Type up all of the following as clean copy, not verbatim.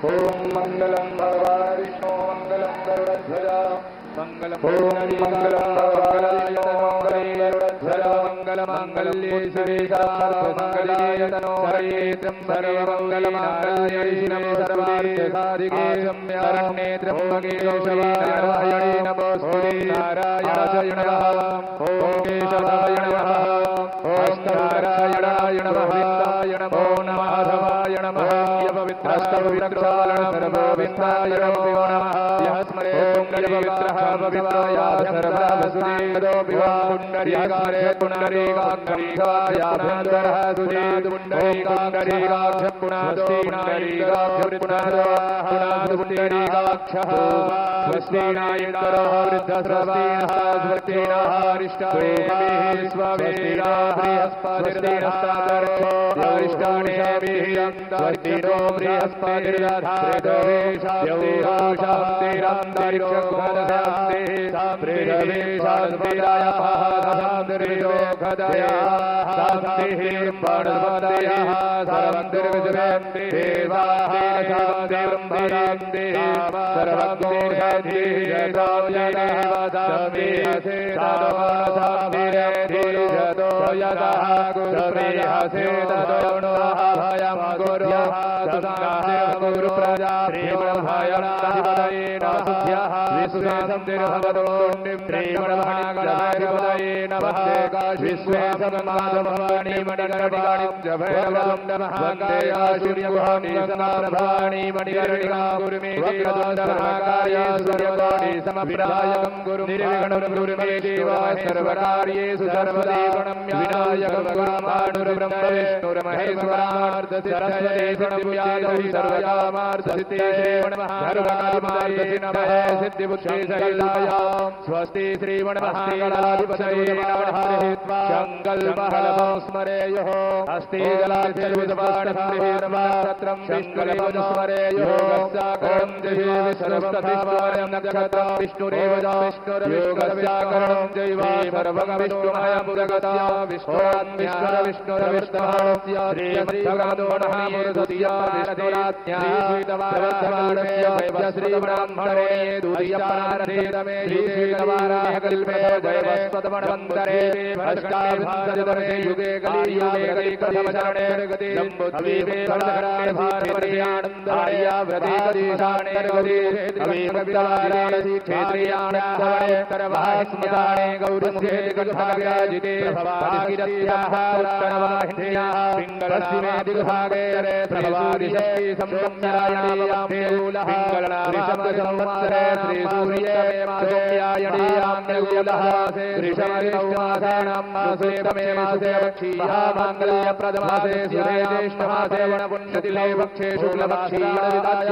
ओम मंगलम भगवान विष्णु मंगलम गरुड़ध्वज मंगलम मंगलम भगवान गरुड़ध्वज मंगल मांगल्ये शिवे सर्वमंगलाय तनो हरे सर्वमंगलमांगल्ये शिवे सर्वार्थ साधिके शरण्ये त्र्यंबके गौरी नारायणे नमोस्तुते नारायणाय नमः ओम केशवाय नमः ओम नारायणाय नमः नमो माधवाय नमः पवित्रस्तववित्रकालन सर्वोविन्दाय नमः यः स्मरे पुण्यपवित्रः पवित्राय सर्ववसुदेवो विवाहुण्डरीकारे पुण्डरीकाक्षरीकायाभ्यन्तरः सुदेव पुण्डरीकाक्षरीकाक्ष पुनादो पुण्डरीकाक्षपुनादो स्वस्तिनायन्दरो वृद्धस्रवाः स्वस्तिनः हरिष्ठाभिः स्ववेदाः बृहस्पतिर्दस्तादरो हरिष्ठानेभिः स्वस्तिनो गुरु प्रजा विश्वे भवानी मणिकर्णिकाणी मणिकर्णिका गुरुमेकार्ये सूर्यकोटि समप्रदायकं गुरु निर्विघ्नं गुरुमे देवाय सर्वकार्येषु सर्वदेवनं विनायकं गुरुमानुर्ब्रह्म विष्णुर्महेश्वरार्धसिद्धये सर्वव्याधि सर्वकामार्थसिद्धये नमः सिद्धिबुद्धि सहितायां स्वस्ति श्रीमन्महागणाधिपतये नमः शङ्कल्पहलमो स्मरेयुः अस्ति जलाद्यद्भुतपाठं विष्णुरेव स्मरेयुः साकरं जये सर्वभावायं नक्षत्रं विष्णुरेव विष्णुर्योगस्याकरणं जैव सर्वं विष्णुमयमुदगता विष्णुरविष्णुरविष्णुरविष्णुस्य श्रीमद्भगवतो महामुरुदुतिया विष्णुराज्ञा श्रीतवारस्य श्रीब्राह्मणे दुर्यपारधेदमे श्रीतवाराहकल्पे जयवस्पतमणवन्तरे भस्काभिसंसजतमे युगे कलियुगे कलिकथमचरणे गते जम्बुद्वीपे भरतकराळे भारवर्यानन्दवर्या व्रतेकदेशाणे गते अवीकविताराणसी क्षेत्रियाणन्दवणे तरवास्मताणे गौरस्येदिगभागयाजिते प्रभवादिगिरस्याः उत्तरवाहिन्याः पिङ्गलपश्चिमे दिग्भागे प्रभवादिशक्ति संगम्यायणीयां मूलः पिङ्गलनामशब्दसंवत्सरे श्रीसूर्येमासोम्यायणीयां मूलः श्रीशमरिष्टमासानां मासे तमे मासे पक्षीयः माङ्गल्यप्रदमासे सुरे ज्येष्ठमासे वनपुण्यतिले पक्षे शुक्लपक्षीयणविदाय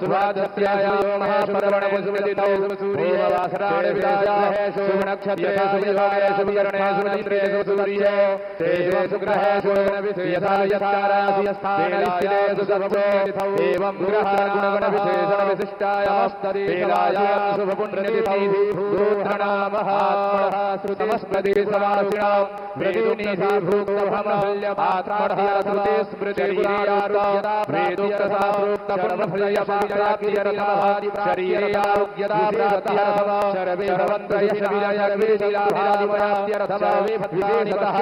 सुभाद्रस्यायो महापर्वणे सुमदितौ सूर्यवासराणि विदायाः शुभनक्षत्रे सुविभागे सुविकरणे सुमित्रे सूर्ये तेजो सुग्रहे सुगुणविशेषा यथारासि स्थानैस्थिते सुसर्वप्रतिथौ एवं ग्रहगुणविशेषणविशिष्टायास्तरीराया शुभपुण्यतिथौ भूधनामहात्मनः श्रुतिस्मृति समासिणां वेदुनिधि भूक्तभमहल्यपात्रार्थ्यश्रुति स्मृतिर्यारुग्यता प्रेतोक्तसाप्रोक्तपुण्यफलयपात्राप्त्यर्थः शरीरयारुग्यता प्राप्त्यर्थः सर्वे भवन्तु यशविजयविजयाभिलाभिप्राप्त्यर्थः सर्वे भद्राणितः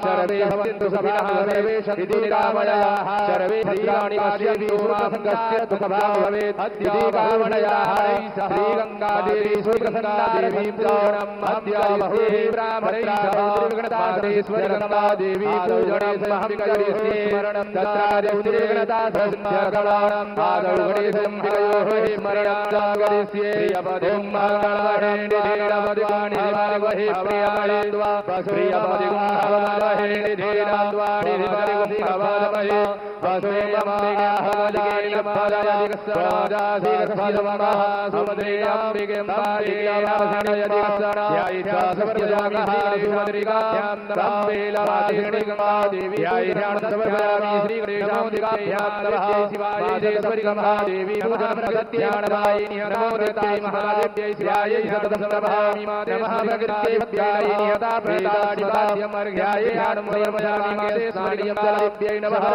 सर्वे भवन्तु सफलाः सर्वे सन्तु निरामयाः सर्वे भद्राणि पश्यन्तु मासङ्गस्य दुःखभाग् भवेत् अद्य कामणयाः श्रीगङ्गादेवी सुप्रसन्नादेवीं पूजनम् अद्य बहुः ब्राह्मणैः गङ्गादेवी पूजने समहं स्मरणं तत्रादिगणता सस्मगणानां पादौगणेशम्भिकयोः स्मरणं जागरिष्ये प्रियपदं मंगलमहेन्द्रेणवद्वाणि दिवानि प्रियाणि द्वा प्रियपदिगुणवहेन्द्रेणवद्वाणि दिवानि वसुमम्बिकाहवदानि पदादिकस्सराजाधिकस्सदमः सुमद्रियाम्बिकेम्बादिकावसनयदिकस्सरा यायिषासवर्यागः सुमद्रिकाभ्यां नमः यायिषाणसवर्यामि श्रीगणेशाम्बिकाभ्यां नमः शिवायेश्वरिकमहादेवी पूजनप्रसत्याणदायिनि नमो देवताय महादेव्यै शिवायै सततं नमामि माते नमः प्रकृत्यैवत्यायै निहता प्रदाडिपाद्यमर्घ्यायै ध्यानं समर्पयामि माते साडियं जलाभ्यै नमः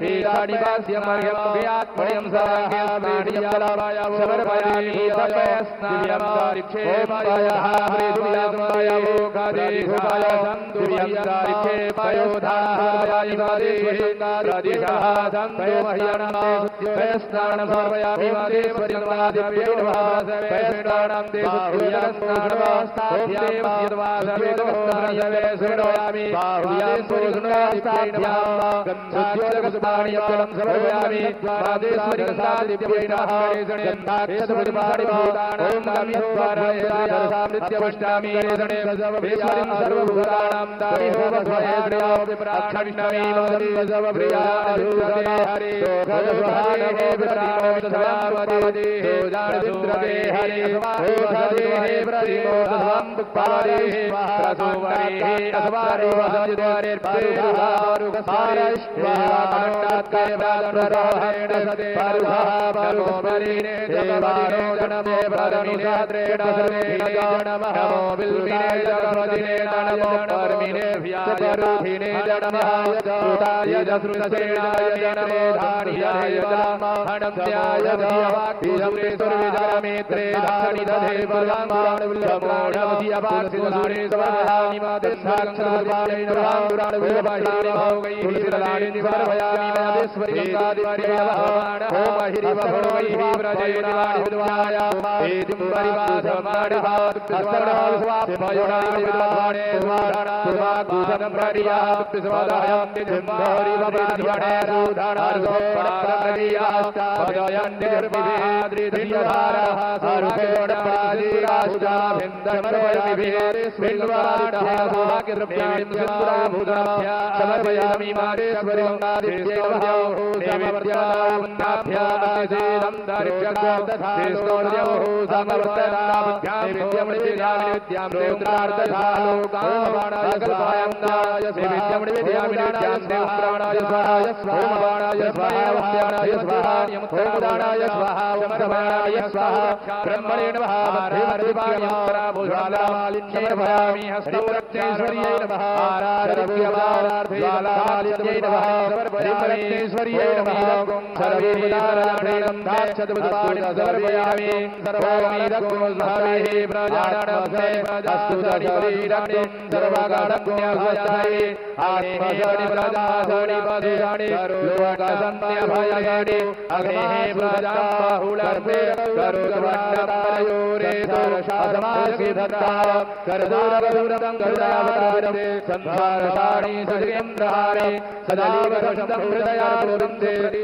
ीतानिवास्यमर्यमभ्यात्मनियं साङ्गेस्नानियलावायावो समर्पयामि तपयस्नानं दारिक्षेपयः हृदुयात्मयावो गादेशुपाय सन्तुभयं दारिक्षेपयोधारायादिवादेश्वरिङ्गादिशः सन्तोमह्यनमे सुत्यस्नानं समर्पयामि वादेश्वरिं वादिव्यो वासवेष्टानं ते सुत्यस्नानवास्ताभ्यां यद्वासवेदवस्तानियवे सुरयामि बाहुयास्वरिं गन्धाक्षरगस्तानियं समर्पयामि वादेश्वरिं सादिव्यैनः गन्धाक्षरगस्तानिभूतानां दामिहोवारायसामृत्यवष्टामि गणेशनेश्वरिं सर्वभूतानां दामिहोवस्वहेन्द्रियोऽक्षण्णमी मदन्वसवप्रियाधूरते हरे लोकस्वहानहे प्रतिमोदधावति सोजानविन्द्रते हरे ओषधेः प्रतिमोदधां पुक्पारे प्रसोवरे अस्वारो हजद्वारेर्पारुहारुकस्वारश्वाकाण्डात्कय प्रादनरोहेण सते पारुहारुकस्वरिणे देवानो जनमे प्रदनुषाद्रेण सर्वेण नमः नमो बिल्मिने जगमदिने नमो परमिने व्याजरुधिने नमः यदाय जसृतसेनाय नमो धार्याय हणम्याय धीयवाक्तिजम्रे सुरविजरमेत्रे धानिदधे बलाम्बाणुल्यमोढवधियवाक्सिदुरे स्वहानिमादिस्साक्षादिवायै नमः सर्वयामि मदेश्वरिङ्गादिवर्यवहाण होमहिरिवहोमैः व्रजैर्वाणिद्वाय एतिं परिवाधमाडिभात्स्वर्णास्वाप्मयोणादिविद्वाणे स्वाधानास्वाकुशनं प्रडियाप्तिस्वदायं निजम्भरिवपाधिवणे सूधानार्धोपारप्रदियास्तापदयन्निर्विधेद्रिधियधारः सर्वकोणपादिराष्टाभिन्दमर्वयविभेरिस्मिन्वाडः सोभाग्यद्रव्याणिं सिन्दुराभूताभ्या समर्पयामि मादेश्वरिङ्गादिव्यवहो समवर्त्यावन्दाभ्यासेदं दर्शकार्तधालोकयोः समवर्तनाभ्यां विद्यमणिविद्यां देवत्रार्थधालोकामबाणाय स्वाहाय विद्यमणिविद्यां देवत्राणाय स्वाहाय स्वाहाय स्वाहाय स्वाहा यमुदानाय स्वाहा समर्पयामि स्वाहा ब्रह्मणे नमः हरिवाणियाराभुजालामालिन्ये समर्पयामि हस्तौरक्तेश्वर्यै नमः आराध्यवारार्थ्यै नमः समर्पयामीश्वर्यै नमः सर्वेदारायणं दाक्षतुदानि समर्पयामि सर्वमीदकुमस्महे प्रजाननसे अस्तुतनिवरीराणि सर्वगाढपुण्यभयानि आत्मजनि प्रजासनि पदुराणि लोकसन्ध्यभयानि अग्नेः प्रजाबाहुलर्पे करुगवण्डपरयोरे सरशासमासिधत्ता करदूरगदूरं गरुडावतारं संसारसाणि सदिन्द्रहारे सदलीकरशं हृदयापूर्वं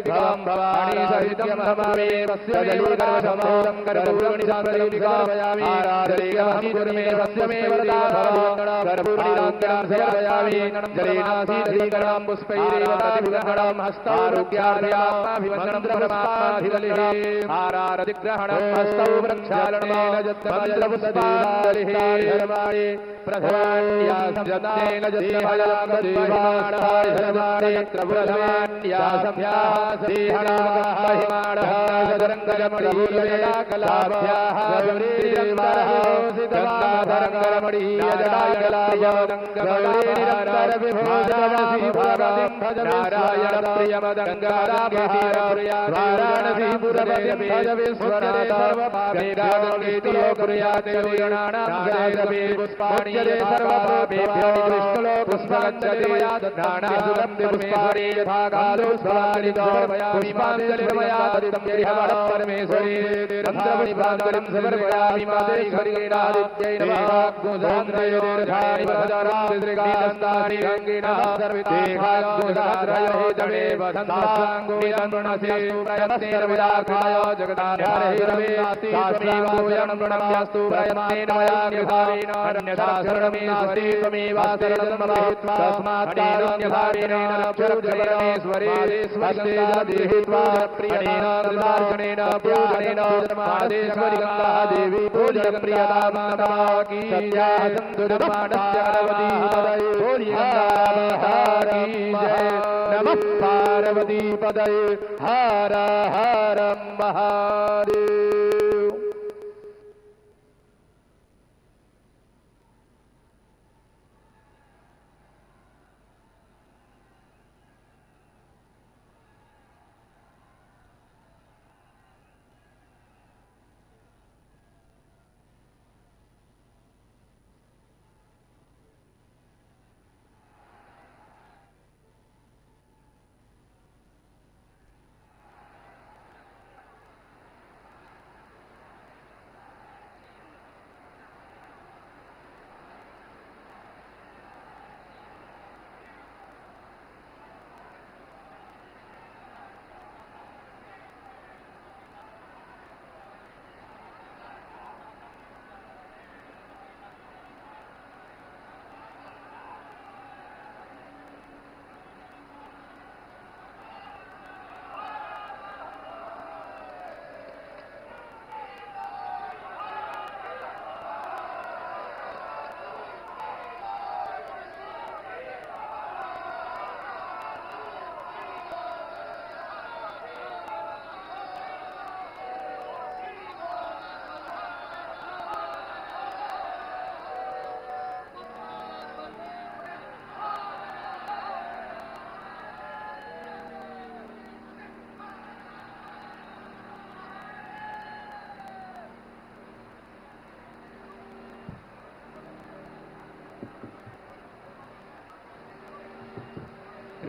भवं भवानी सहितं नमामि सदलीकरशमोदं करपूर्णिसान्द्रविकामयामि आराधयेऽहं गुरुमे वस्यमे वरदा भवं कर्पूर्णिराङ्गं समर्पयामि जलेनासीधीकरणं पुष्पैरेव प्रतिभुगणं हस्तारोग्यार्यात्माभिवन्दनं ब्रह्माधिकलिः आरारतिग्रहणं हस्तौ प्रक्षालनेन जत्तमजलपुष्पालिः धर्माणि प्रधान्यासं जतेन जत्यभयागद्वहिमाणः धर्माणि यत्र प्रधान्यासंभ्याः श्रीहणामहिमाणः सदरङ्गजमणीयकलाभ्याः गौरीरम्बरः सिद्धवाधरङ्गमणीयजटायलाय गङ्गमणीरन्तरविभोजनसीभगतिं भज नारायणप्रियमदङ्गाराभ्यः वाराणसीपुरपतिं भज विश्वनाथ सर्वपापेभ्यो कुर्याते वीणानां जायते पुष्पाणि सर्वपापेभ्यो विष्णुलोकस्मगच्छति नानासुगन्धि पुष्पाणि यथा कालो स्फुराणि पुष्पाञ्जलिर्मया दत्तं यरिहवः परमेश्वरी तन्त्राणि प्राञ्जलिं समर्पयामि मादेश्वरीणादित्यै नमः गुजान्द्रयोर्धानि वदरां त्रिगास्तानि गङ्गिणः सर्वदेहाग्गुजाद्रयो जमे वदन्ताङ्गुणिदं वृणसे प्रयत्नेर्विदाखाय जगदाधारैरवे शास्त्रीवाभूषणं वृणम्यास्तु प्रयत्नेन मया निर्धारेण शरणमेश्वरी त्वमेवास्ते जन्ममहित्वा तस्मात्तारण्यधारेण रक्षरुद्रपरमेश्वरे स्वस्ते जलदेहित्वा प्रियनेन कृतार्चनेन पूजनेन मादेश्वरी गङ्गा देवी पूजनप्रियतां नमः की सत्याः सन्तु धर्माणस्य पार्वती पदये नमः पार्वती पदये हर हर महादेव।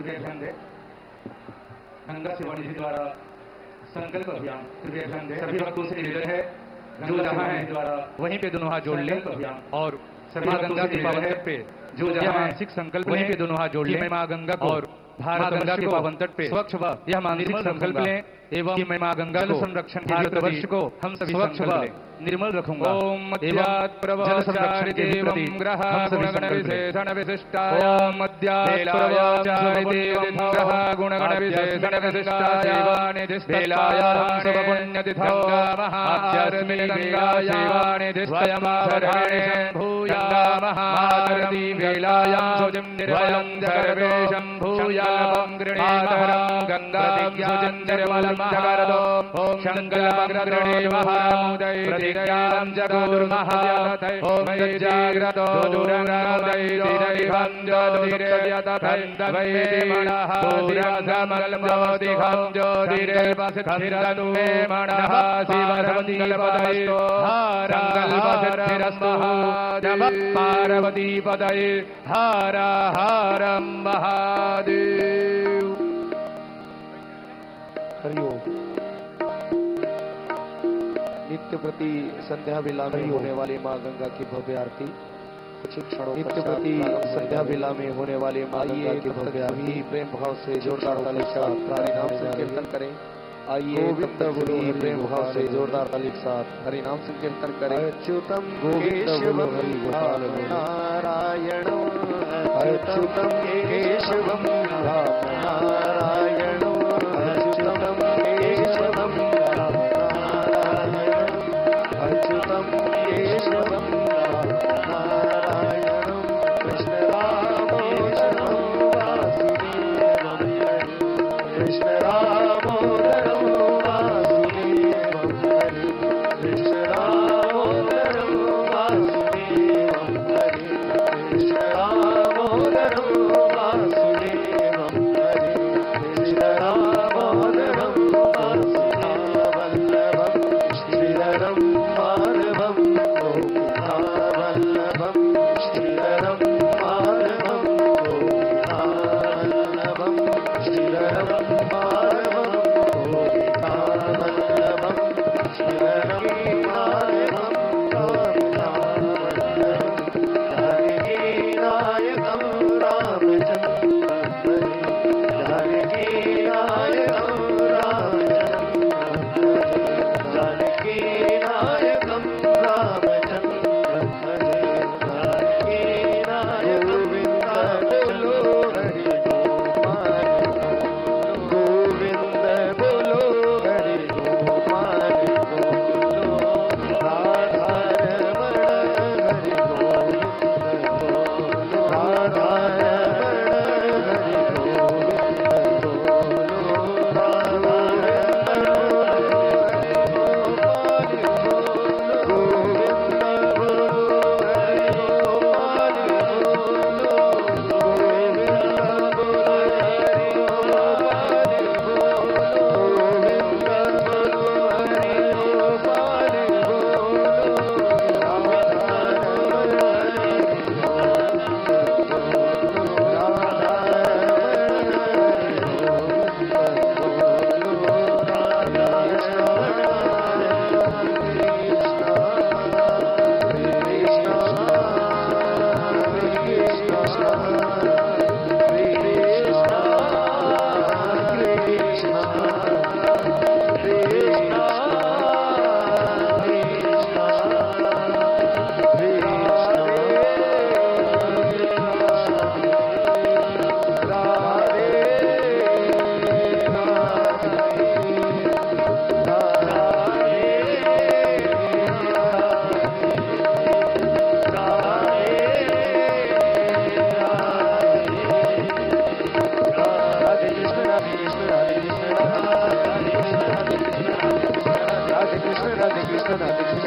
कृपया ध्यान दें। गंगा सेवा निधि द्वारा संकल्प अभियान, कृपया ध्यान दें। सभी भक्तों से निवेदन है, जो जहाँ है द्वारा वहीं पे दोनों हाथ जोड़ लें और माँ गंगा के पावन तट पे जो जहाँ मानसिक संकल्प वहीं पे दोनों हाथ जोड़ लें। मैं माँ गंगा को और भारत गंगा के पावन तट पे स्वच्छ व यह मानसिक संकल्प लें एवं मैं माँ गंगा को संरक्षण भारत वर्ष को हम सभी स्वच्छ व निर्मल रखूंगा। ओम जल संरक्षण के प्रति हम सभी विशेषण विशिष्टाय गुणगण विशेषण विशिष्टाय वेलायां सब पुण्यतिथौ महाआरती वेलायां स्वयं भूया महाआरती वेलायां सुजं निर्मलं सर्वेशं भूयालं गृणीमहरं गंगां सुजं निर्मलं जगतो ओम शंकरमग्रणे महामुदय प्रतिज्ञां जगुर्मः ओम जाग्रतो दुरंगमुदयं ज्योतिर्यतथैन्दवैमणः दूरंगमलमोदिघं ज्योतिर्पसिद्धिरस्तु मे मणः शिवरमङ्गलपदयो हारङ्गल्पसिद्धिरस्तु नमः पार्वतीपदये हर हर महादेव। हरिओम। नित्य प्रति संध्या बेला में होने वाली माँ गंगा की भव्य आरती, नित्य प्रति संध्या बेला में होने वाली माँ गंगा की भव्य आरती प्रेम भाव से जोरदार ताली के साथ हरि नाम संकीर्तन करें। आइए प्रेम भाव से जोरदार ताली के साथ हरि नाम संकीर्तन करें। अच्युतम केशवम हरि गोपाल नारायण, अच्युतम केशवम राम नारायण, अच्युतम केशवम राम नारायण, अच्युतम केशवम राम नारायण, कृष्ण रामोदरम वासुदेवम हरि, कृष्ण रामोदरम वासुदेवम हरि, कृष्ण रामोदरम वासुदेवम हरि, कृष्ण रामोदरम वासुदेवम हरि, कृष्ण रामोदरम वासुदेवल्लभम श्रीधरं माधवं गोपिकावल्लभं, श्रीधरं माधवं गोपिकावल्लभं, श्रीधरं माधवं गोपिकावल्लभं, श्रीधरं माधवं गोपिकावल्लभं, जानकी नायकं रामचन्द्रं हरे, जानकी नायकं रामचन्द्रं हरे, जानकी नायकं रामचन्द्रं हरे, जानकी नायकं बोलो हरि गोपाल गोविंद बोलो हरि गोपाल बोलो, राधा रमण हरि गोविंद बोलो, राधा रमण हरि गोविंद बोलो, राधा रमण हरि गोपाल बोलो, गोविंद बोलो हरि गोपाल बोलो, गोविंद बोलो हरि गोपाल बोलो, गोविंद बोलो हरि गोपाल बोलो, Radha Raman Hari Radhe Krishna, Radhe Krishna, Radhe Krishna, Radhe Krishna,